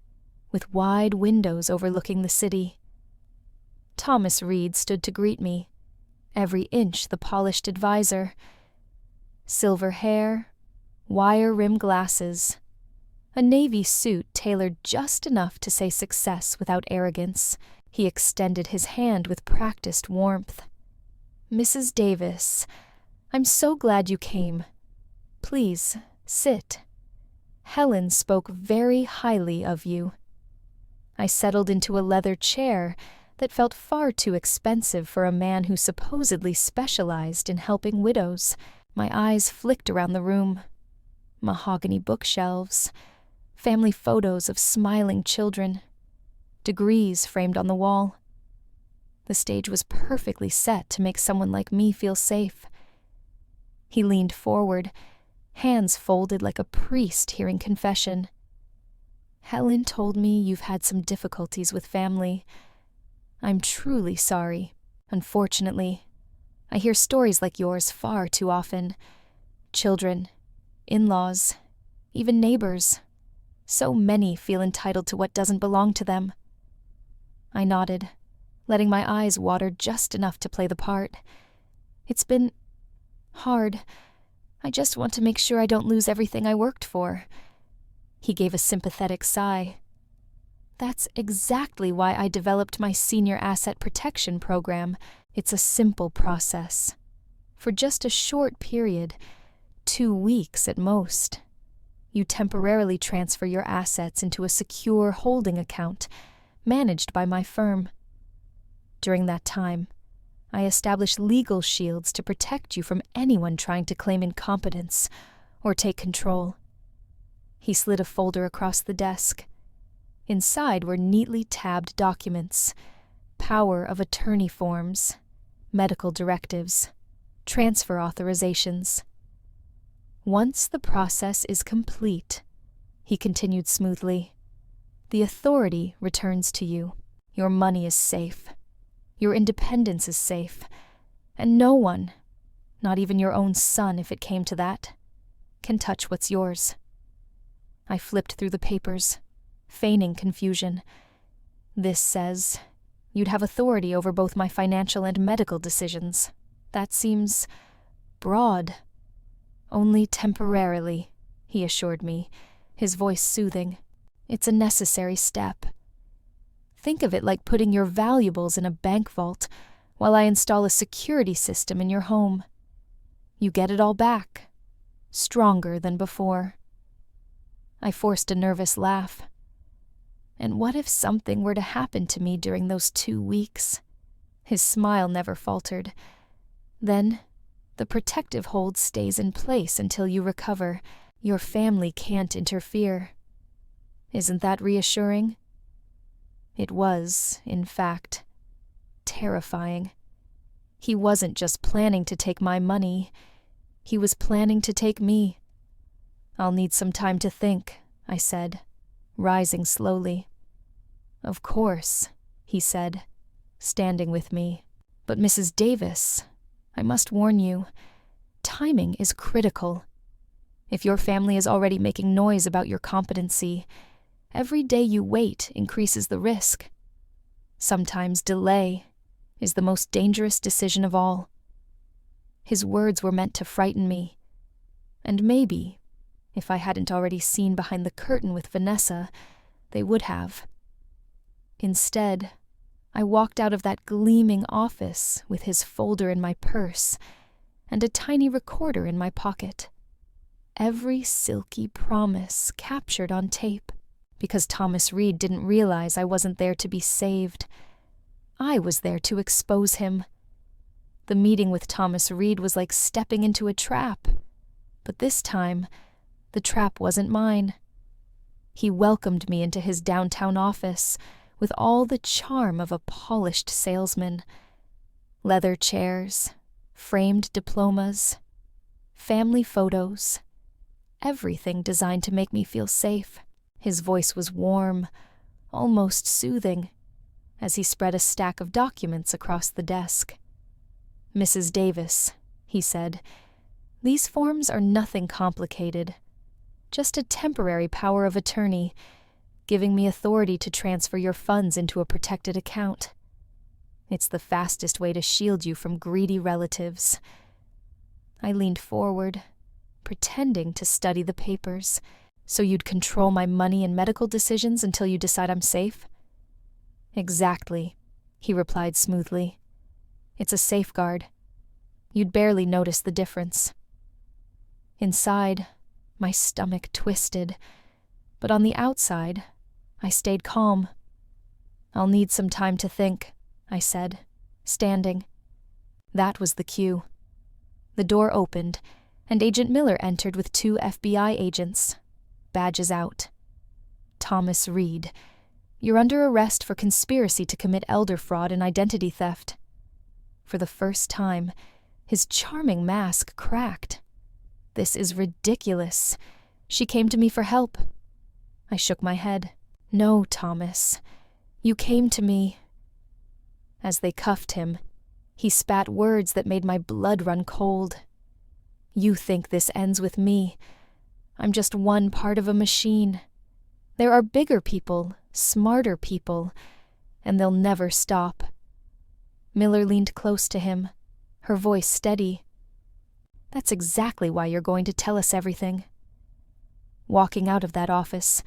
with wide windows overlooking the city. Thomas Reed stood to greet me, every inch the polished advisor. Silver hair, wire-rimmed glasses, a navy suit tailored just enough to say success without arrogance. He extended his hand with practiced warmth. "Mrs. Davis, I'm so glad you came. Please, sit. Helen spoke very highly of you." I settled into a leather chair that felt far too expensive for a man who supposedly specialized in helping widows. My eyes flicked around the room. Mahogany bookshelves, family photos of smiling children, degrees framed on the wall. The stage was perfectly set to make someone like me feel safe. He leaned forward, hands folded like a priest hearing confession. "Helen told me you've had some difficulties with family. I'm truly sorry. Unfortunately, I hear stories like yours far too often. Children, in-laws, even neighbors. So many feel entitled to what doesn't belong to them." I nodded, letting my eyes water just enough to play the part. "It's been hard. I just want to make sure I don't lose everything I worked for." He gave a sympathetic sigh. "That's exactly why I developed my senior asset protection program. It's a simple process. For just a short period, 2 weeks at most, you temporarily transfer your assets into a secure holding account managed by my firm. During that time, I establish legal shields to protect you from anyone trying to claim incompetence or take control." He slid a folder across the desk. Inside were neatly tabbed documents, power of attorney forms, medical directives, transfer authorizations. "Once the process is complete," he continued smoothly, "the authority returns to you. Your money is safe. Your independence is safe. And no one, not even your own son if it came to that, can touch what's yours." I flipped through the papers, feigning confusion. "This says you'd have authority over both my financial and medical decisions. That seems broad." "Only temporarily," he assured me, his voice soothing. "It's a necessary step. Think of it like putting your valuables in a bank vault while I install a security system in your home. You get it all back, stronger than before." I forced a nervous laugh. And what if something were to happen to me during those 2 weeks? His smile never faltered. "Then, the protective hold stays in place until you recover. Your family can't interfere. Isn't that reassuring? It was, in fact, terrifying. He wasn't just planning to take my money. He was planning to take me. I'll need some time to think, I said, rising slowly. Of course, he said, standing with me. But Mrs. Davis, I must warn you, timing is critical. If your family is already making noise about your competency, every day you wait increases the risk. Sometimes delay is the most dangerous decision of all. His words were meant to frighten me. And maybe, if I hadn't already seen behind the curtain with Vanessa, they would have. Instead, I walked out of that gleaming office with his folder in my purse and a tiny recorder in my pocket. Every silky promise captured on tape, because Thomas Reed didn't realize I wasn't there to be saved. I was there to expose him. The meeting with Thomas Reed was like stepping into a trap, but this time, the trap wasn't mine. He welcomed me into his downtown office with all the charm of a polished salesman. Leather chairs, framed diplomas, family photos, everything designed to make me feel safe. His voice was warm, almost soothing, as he spread a stack of documents across the desk. Mrs. Davis, he said, these forms are nothing complicated, just a temporary power of attorney, giving me authority to transfer your funds into a protected account. It's the fastest way to shield you from greedy relatives. I leaned forward, pretending to study the papers. So you'd control my money and medical decisions until you decide I'm safe? Exactly, he replied smoothly. It's a safeguard. You'd barely notice the difference. Inside, my stomach twisted, but on the outside, I stayed calm. I'll need some time to think, I said, standing. That was the cue. The door opened, and Agent Miller entered with 2 FBI agents. Badges out. Thomas Reed, you're under arrest for conspiracy to commit elder fraud and identity theft. For the first time, his charming mask cracked. This is ridiculous. She came to me for help. I shook my head. No, Thomas. You came to me. As they cuffed him, he spat words that made my blood run cold. You think this ends with me. I'm just one part of a machine. There are bigger people, smarter people, and they'll never stop. Miller leaned close to him, her voice steady. That's exactly why you're going to tell us everything. Walking out of that office,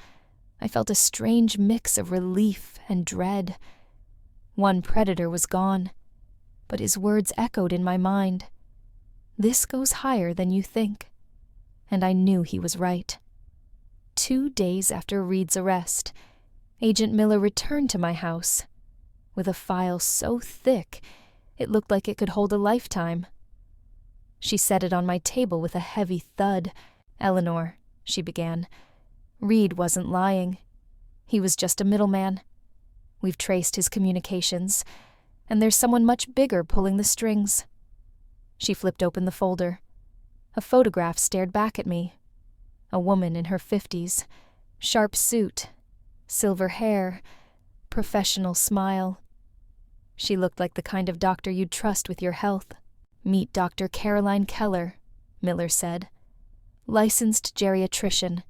I felt a strange mix of relief and dread. One predator was gone, but his words echoed in my mind. This goes higher than you think. And I knew he was right. 2 days after Reed's arrest, Agent Miller returned to my house with a file so thick it looked like it could hold a lifetime. She set it on my table with a heavy thud. Eleanor, she began, Reed wasn't lying. He was just a middleman. We've traced his communications, and there's someone much bigger pulling the strings. She flipped open the folder. A photograph stared back at me. A woman in her 50s, sharp suit, silver hair, professional smile. She looked like the kind of doctor you'd trust with your health. Meet Dr. Caroline Keller, Miller said. Licensed geriatrician.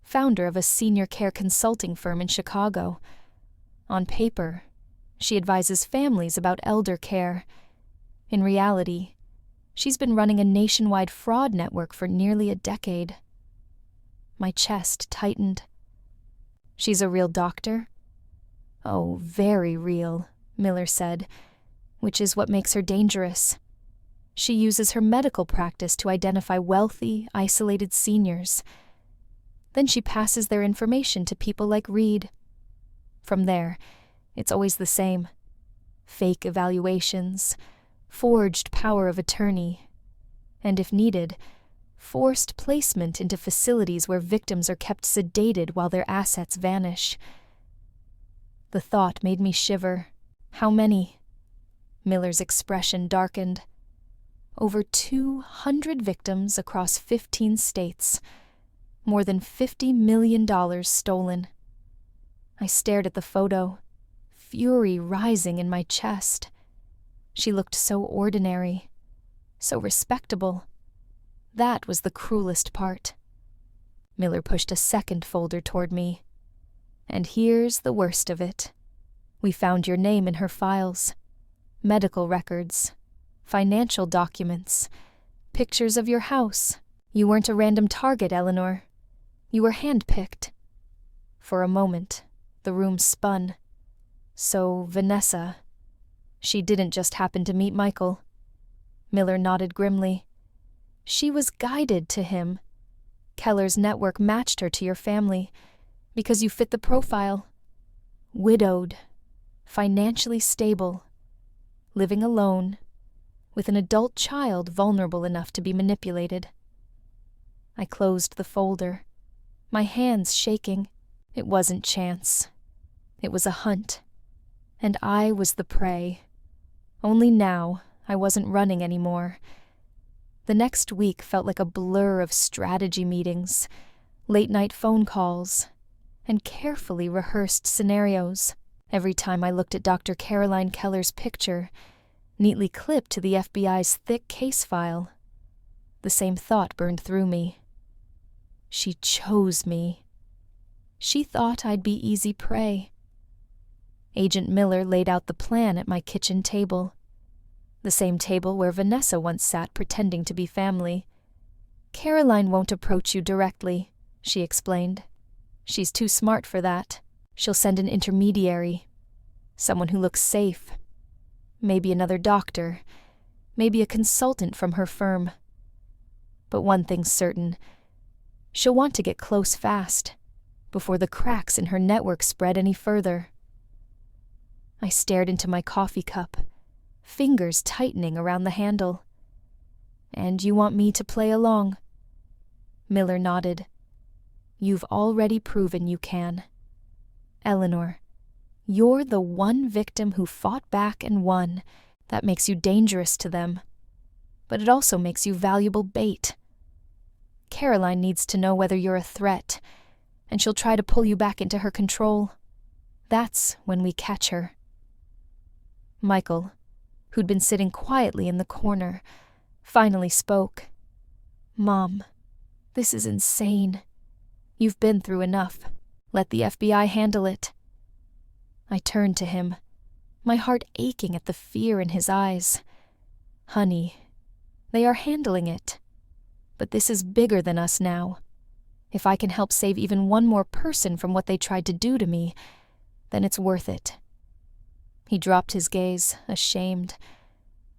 Founder of a senior care consulting firm in Chicago. On paper, she advises families about elder care. In reality, she's been running a nationwide fraud network for nearly a decade. My chest tightened. She's a real doctor? Oh, very real, Miller said, which is what makes her dangerous. She uses her medical practice to identify wealthy, isolated seniors. Then she passes their information to people like Reed. From there, it's always the same. Fake evaluations, forged power of attorney, and if needed, Forced placement into facilities where victims are kept sedated while their assets vanish. The thought made me shiver. How many? Miller's expression darkened. Over 200 victims across 15 states. More than $50 million stolen. I stared at the photo, fury rising in my chest. She looked so ordinary, so respectable. That was the cruelest part. Miller pushed a second folder toward me. And here's the worst of it. We found your name in her files. Medical records, financial documents, pictures of your house. You weren't a random target, Eleanor. You were handpicked. For a moment, the room spun. So, Vanessa. She didn't just happen to meet Michael. Miller nodded grimly. She was guided to him. Keller's network matched her to your family, because you fit the profile. Widowed, financially stable, living alone, with an adult child vulnerable enough to be manipulated. I closed the folder, my hands shaking. It wasn't chance. It was a hunt, and I was the prey. Only now, I wasn't running anymore. The next week felt like a blur of strategy meetings, late-night phone calls, and carefully rehearsed scenarios. Every time I looked at Dr. Caroline Keller's picture, neatly clipped to the FBI's thick case file, the same thought burned through me. She chose me. She thought I'd be easy prey. Agent Miller laid out the plan at my kitchen table, the same table where Vanessa once sat pretending to be family. Caroline won't approach you directly, she explained. She's too smart for that. She'll send an intermediary, someone who looks safe. Maybe another doctor, maybe a consultant from her firm. But one thing's certain, she'll want to get close fast, before the cracks in her network spread any further. I stared into my coffee cup, fingers tightening around the handle. And you want me to play along? Miller nodded. You've already proven you can. Eleanor, you're the one victim who fought back and won. That makes you dangerous to them. But it also makes you valuable bait. Caroline needs to know whether you're a threat, and she'll try to pull you back into her control. That's when we catch her. Michael, who'd been sitting quietly in the corner, finally spoke. Mom, this is insane. You've been through enough. Let the FBI handle it. I turned to him, my heart aching at the fear in his eyes. Honey, they are handling it. But this is bigger than us now. If I can help save even one more person from what they tried to do to me, then it's worth it. He dropped his gaze, ashamed.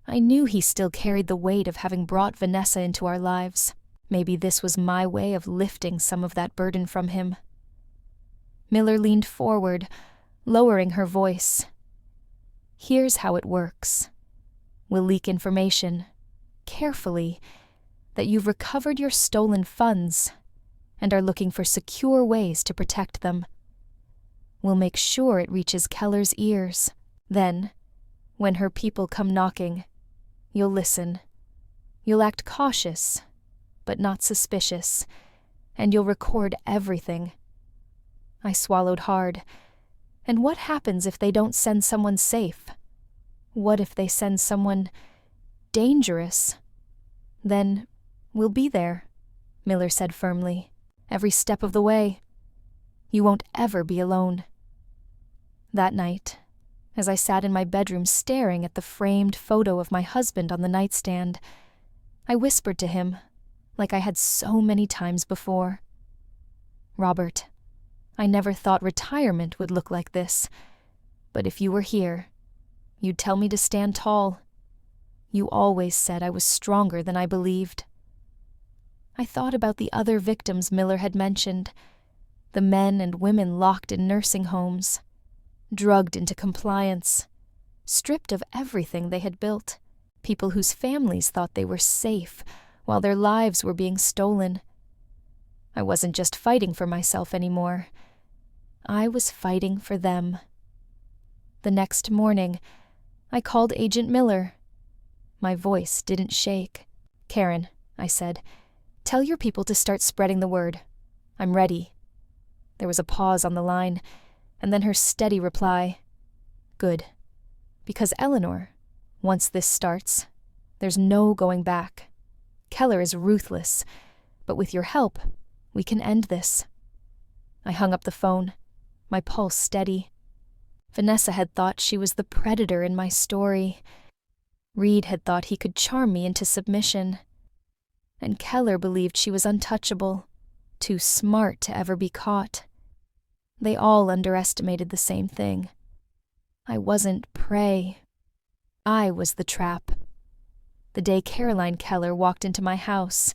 I knew he still carried the weight of having brought Vanessa into our lives. Maybe this was my way of lifting some of that burden from him. Miller leaned forward, lowering her voice. Here's how it works. We'll leak information, carefully, that you've recovered your stolen funds and are looking for secure ways to protect them. We'll make sure it reaches Keller's ears. Then, when her people come knocking, you'll listen. You'll act cautious, but not suspicious, and you'll record everything. I swallowed hard. And what happens if they don't send someone safe? What if they send someone dangerous? Then we'll be there, Miller said firmly, every step of the way. You won't ever be alone. That night, as I sat in my bedroom staring at the framed photo of my husband on the nightstand, I whispered to him, like I had so many times before. Robert, I never thought retirement would look like this, but if you were here, you'd tell me to stand tall. You always said I was stronger than I believed. I thought about the other victims Miller had mentioned, the men and women locked in nursing homes, drugged into compliance, stripped of everything they had built, people whose families thought they were safe, while their lives were being stolen. I wasn't just fighting for myself anymore. I was fighting for them. The next morning, I called Agent Miller. My voice didn't shake. "Karen," I said, "tell your people to start spreading the word. I'm ready." There was a pause on the line, and then her steady reply, "Good. Because Eleanor, once this starts, there's no going back. Keller is ruthless, but with your help, we can end this." I hung up the phone, my pulse steady. Vanessa had thought she was the predator in my story. Reed had thought he could charm me into submission. And Keller believed she was untouchable, too smart to ever be caught. They all underestimated the same thing. I wasn't prey. I was the trap. The day Caroline Keller walked into my house,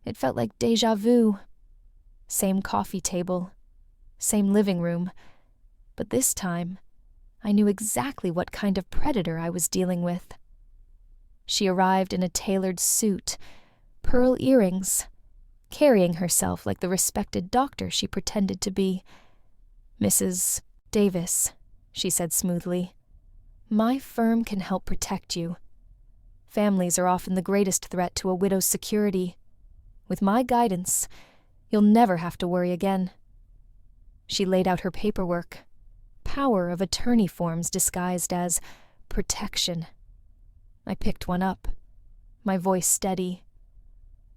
it felt like déjà vu. Same coffee table, same living room, but this time, I knew exactly what kind of predator I was dealing with. She arrived in a tailored suit, pearl earrings, carrying herself like the respected doctor she pretended to be. "Mrs. Davis," she said smoothly, "my firm can help protect you. Families are often the greatest threat to a widow's security. With my guidance, you'll never have to worry again." She laid out her paperwork, power of attorney forms disguised as protection. I picked one up, my voice steady.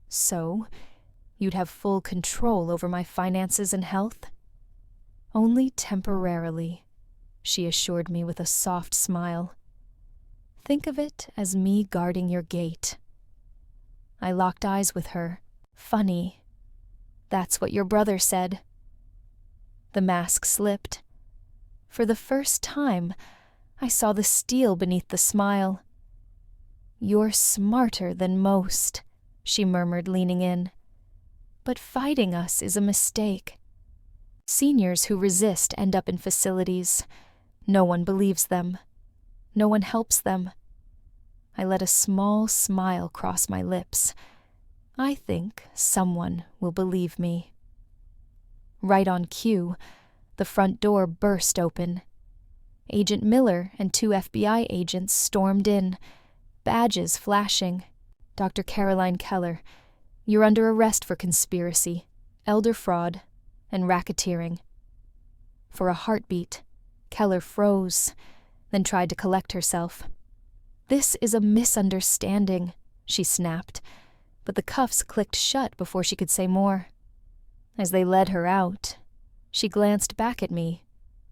"So, you'd have full control over my finances and health?" "Only temporarily," she assured me with a soft smile. "Think of it as me guarding your gate." I locked eyes with her. Funny. "That's what your brother said." The mask slipped. For the first time, I saw the steel beneath the smile. "You're smarter than most," she murmured, leaning in. "But fighting us is a mistake. Seniors who resist end up in facilities. No one believes them. No one helps them." I let a small smile cross my lips. "I think someone will believe me." Right on cue, the front door burst open. Agent Miller and 2 FBI agents stormed in, badges flashing. "Dr. Caroline Keller, you're under arrest for conspiracy, elder fraud, and racketeering." For a heartbeat, Keller froze, then tried to collect herself. "This is a misunderstanding," she snapped, but the cuffs clicked shut before she could say more. As they led her out, she glanced back at me,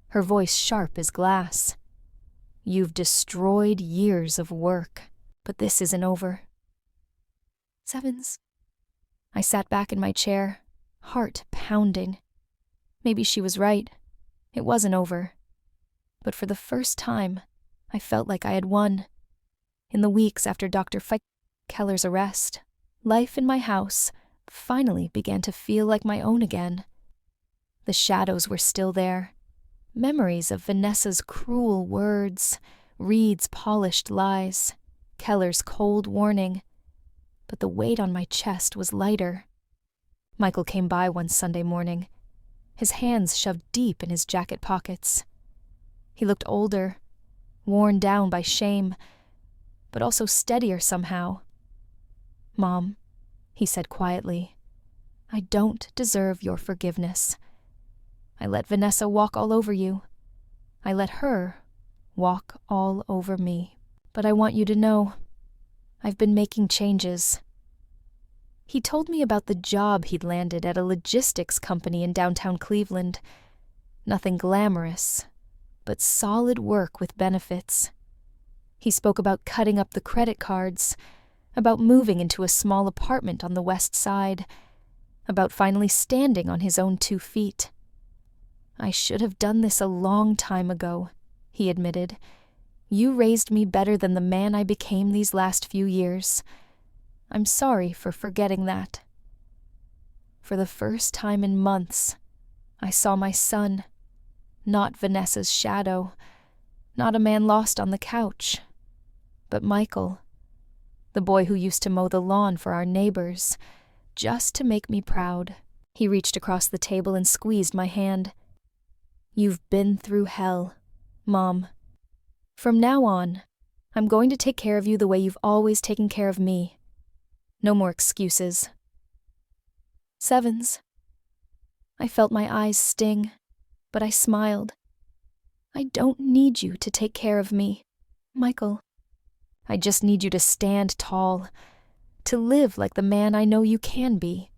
her voice sharp as glass. "You've destroyed years of work, but this isn't over." "Sevens." I sat back in my chair, heart pounding. Maybe she was right. It wasn't over. But for the first time, I felt like I had won. In the weeks after Dr. Keller's arrest, life in my house finally began to feel like my own again. The shadows were still there. Memories of Vanessa's cruel words, Reed's polished lies, Keller's cold warning. But the weight on my chest was lighter. Michael came by one Sunday morning, his hands shoved deep in his jacket pockets. He looked older, worn down by shame, but also steadier somehow. "Mom," he said quietly, "I don't deserve your forgiveness. I let Vanessa walk all over you. I let her walk all over me. But I want you to know, I've been making changes." He told me about the job he'd landed at a logistics company in downtown Cleveland. Nothing glamorous, but solid work with benefits. He spoke about cutting up the credit cards, about moving into a small apartment on the west side, about finally standing on his own 2 feet. "I should have done this a long time ago," he admitted. "You raised me better than the man I became these last few years. I'm sorry for forgetting that." For the first time in months, I saw my son, not Vanessa's shadow, not a man lost on the couch, but Michael, the boy who used to mow the lawn for our neighbors, just to make me proud. He reached across the table and squeezed my hand. "You've been through hell, Mom. From now on, I'm going to take care of you the way you've always taken care of me. No more excuses." Sevens. I felt my eyes sting, but I smiled. "I don't need you to take care of me, Michael. I just need you to stand tall, to live like the man I know you can be."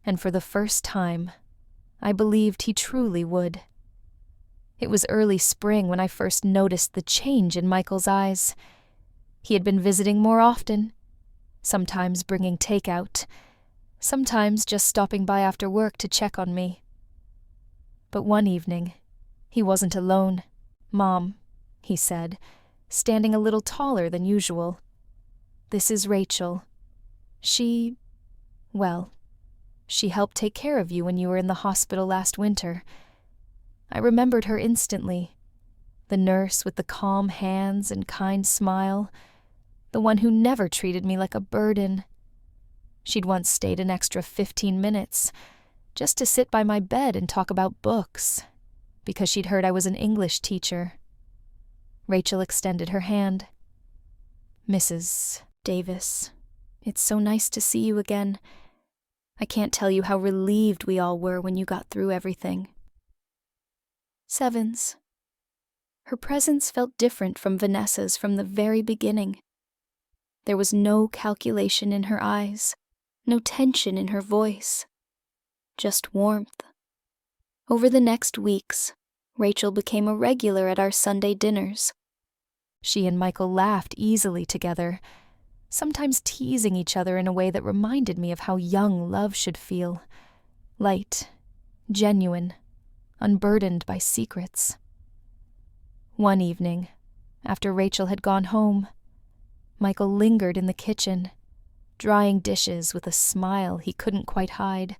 And for the first time, I believed he truly would. It was early spring when I first noticed the change in Michael's eyes. He had been visiting more often, sometimes bringing takeout, sometimes just stopping by after work to check on me. But one evening, he wasn't alone. "Mom," he said, standing a little taller than usual. "This is Rachel. She helped take care of you when you were in the hospital last winter." I remembered her instantly. The nurse with the calm hands and kind smile, the one who never treated me like a burden. She'd once stayed an extra 15 minutes, just to sit by my bed and talk about books, because she'd heard I was an English teacher. Rachel extended her hand. "Mrs. Davis, it's so nice to see you again. I can't tell you how relieved we all were when you got through everything." Sevens. Her presence felt different from Vanessa's from the very beginning. There was no calculation in her eyes, no tension in her voice, just warmth. Over the next weeks, Rachel became a regular at our Sunday dinners. She and Michael laughed easily together, sometimes teasing each other in a way that reminded me of how young love should feel. Light, genuine, unburdened by secrets. One evening, after Rachel had gone home, Michael lingered in the kitchen, drying dishes with a smile he couldn't quite hide.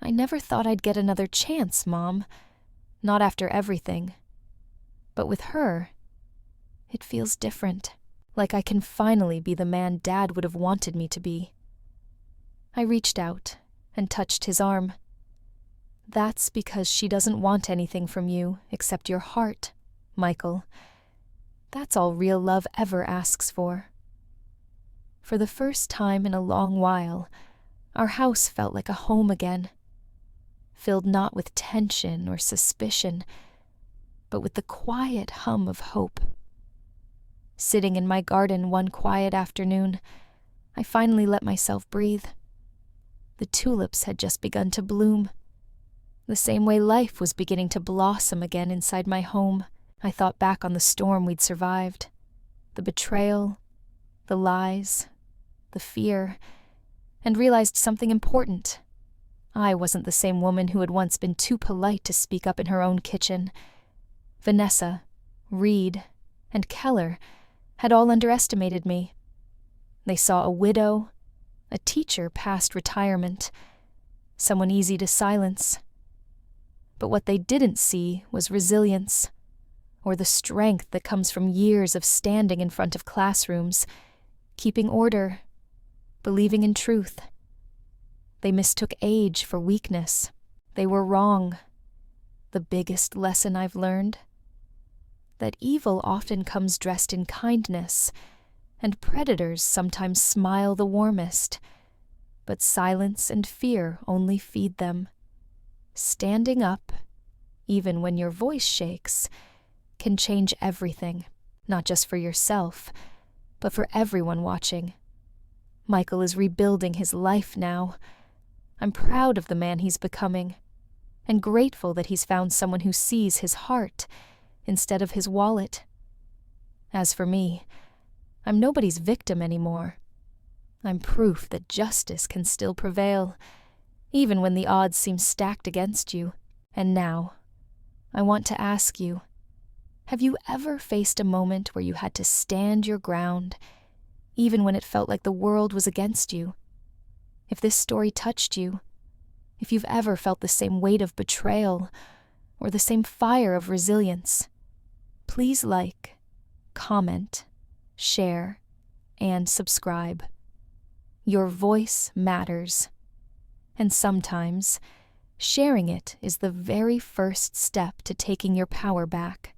"I never thought I'd get another chance, Mom. Not after everything. But with her, it feels different, like I can finally be the man Dad would have wanted me to be." I reached out and touched his arm. "That's because she doesn't want anything from you except your heart, Michael. That's all real love ever asks for." For the first time in a long while, our house felt like a home again, filled not with tension or suspicion, but with the quiet hum of hope. Sitting in my garden one quiet afternoon, I finally let myself breathe. The tulips had just begun to bloom. The same way life was beginning to blossom again inside my home. I thought back on the storm we'd survived, the betrayal, the lies, the fear, and realized something important. I wasn't the same woman who had once been too polite to speak up in her own kitchen. Vanessa, Reed, and Keller had all underestimated me. They saw a widow, a teacher past retirement, someone easy to silence. But what they didn't see was resilience, or the strength that comes from years of standing in front of classrooms, keeping order, believing in truth. They mistook age for weakness. They were wrong. The biggest lesson I've learned? That evil often comes dressed in kindness, and predators sometimes smile the warmest, but silence and fear only feed them. Standing up, even when your voice shakes, can change everything, not just for yourself, but for everyone watching. Michael is rebuilding his life now. I'm proud of the man he's becoming, and grateful that he's found someone who sees his heart instead of his wallet. As for me, I'm nobody's victim anymore. I'm proof that justice can still prevail, even when the odds seem stacked against you. And now, I want to ask you, have you ever faced a moment where you had to stand your ground, even when it felt like the world was against you? If this story touched you, if you've ever felt the same weight of betrayal or the same fire of resilience, please like, comment, share, and subscribe. Your voice matters. And sometimes, sharing it is the very first step to taking your power back.